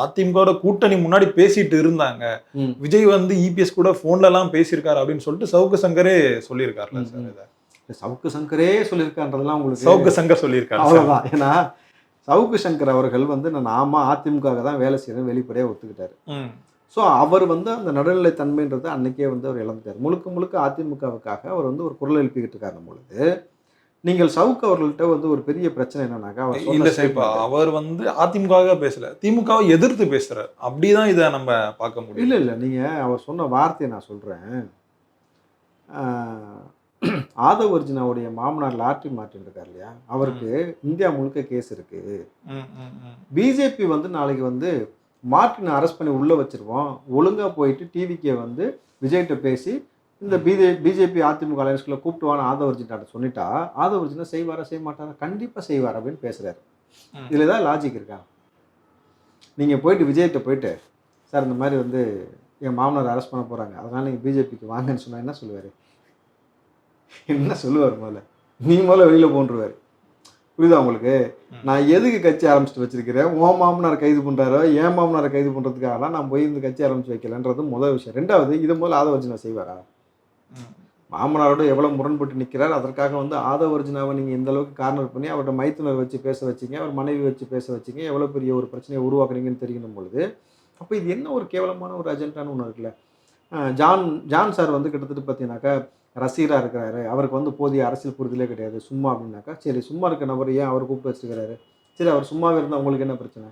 அதிமுக கூட்டணி முன்னாடி பேசிட்டு இருந்தாங்க, விஜய் வந்து இபிஎஸ் கூட போன்ல எல்லாம் பேசியிருக்காரு அப்படின்னு சொல்லிட்டு சவுக்கு சங்கரே சொல்லியிருக்காருல்ல சார். இதை சவுக்கு சங்கரே சொல்லியிருக்கான்றதெல்லாம் உங்களுக்கு சவுக்கு சங்கர் சொல்லியிருக்காரு அவ்வளவுதான். ஏன்னா சவுக்கு சங்கர் அவர்கள் வந்து நான் அதிமுக தான் வேலை செய்யறேன் வெளிப்படையாக ஒத்துக்கிட்டாரு. ஸோ அவர் வந்து அந்த நடுநிலை தன்மைன்றது அன்னைக்கே வந்து அவர் இழந்துட்டார். முழுக்க முழுக்க அதிமுகவுக்காக அவர் வந்து ஒரு குரல் எழுப்பிக்கிட்டு இருக்காரு பொழுது, நீங்கள் சவுக்கு அவர்கள்ட்ட வந்து ஒரு பெரிய பிரச்சனை என்னன்னாக்கா, அவர் வந்து அதிமுக பேசல, திமுகவை எதிர்த்து பேசுறாரு. அப்படிதான் இதை நம்ம பார்க்க முடியும். இல்லை இல்லை, நீங்க அவர் சொன்ன வார்த்தையை நான் சொல்றேன். ஆதவ் அர்ஜுனாவுடைய மாமனார் லாட்ரி மார்ட்டின் இருக்கார் இல்லையா, அவருக்கு இந்தியா முழுக்க கேஸ் இருக்கு. பிஜேபி வந்து நாளைக்கு வந்து மார்ட்டினை அரெஸ்ட் பண்ணி உள்ள வச்சிருவோம், ஒழுங்கா போயிட்டு டிவிக்கே வந்து விஜய்கிட்ட பேசி இந்த பிஜேபி அதிமுக அலையன்ஸ்குள்ள கூப்பிட்டுவான ஆதவ் அர்ஜுனாட்ட சொல்லிட்டா ஆதவ் அர்ஜுனா செய்வாரா செய்ய மாட்டாரா? கண்டிப்பா செய்வார் அப்படின்னு பேசுறாரு. இதுல ஏதாவது லாஜிக் இருக்கா? நீங்க போயிட்டு விஜய்கிட்ட போயிட்டு, சார் இந்த மாதிரி வந்து என் மாமனார் அரெஸ்ட் பண்ண போறாங்க, அதனால நீங்க பிஜேபிக்கு வாங்கன்னு சொன்னா என்ன சொல்லுவாரு? என்ன சொல்லுவார்? முதல்ல நீ முதல்ல வெளியில போன்றுவாரு. புரியுதா உங்களுக்கு? நான் எதுக்கு கட்சி ஆரம்பிச்சுட்டு வச்சிருக்கிறேன், உன் மாமனாரை கைது பண்றாரோ என் மாமனாரை கைது பண்றதுக்காகலாம் நான் போய் இந்த கட்சி ஆரம்பிச்சு வைக்கலன்றது முதல் விஷயம். ரெண்டாவது, இதை முதல்ல ஆதவ் அர்ஜுனா செய்வாரா? மாமனாரோட எவ்வளவு முரண்பட்டு நிற்கிறார், அதற்காக வந்து ஆதவ் அர்ஜுனாவை நீங்க இந்த அளவுக்கு கார்னர் பண்ணி அவரோட மைத்துனர் வச்சு பேச வச்சிங்க, அவர் மனைவி வச்சு பேச வச்சிங்க, எவ்வளவு பெரிய ஒரு பிரச்சனையை உருவாக்குறீங்கன்னு தெரியணும் பொழுது, அப்போ இது என்ன ஒரு கேவலமான ஒரு அஜெண்டான்னு ஒன்று இருக்குல்ல. ஜான் சார் வந்து கிட்டத்தட்ட பார்த்தீங்கன்னாக்கா ரசிகராக இருக்கிறாரு, அவருக்கு வந்து போதிய அரசியல் புரிதலே கிடையாது, சும்மா அப்படின்னாக்கா, சரி சும்மா இருக்க நபர் ஏன் அவர் கூப்பிட்டு வச்சுருக்கிறாரு? சரி அவர் சும்மாவே இருந்தால் உங்களுக்கு என்ன பிரச்சனை?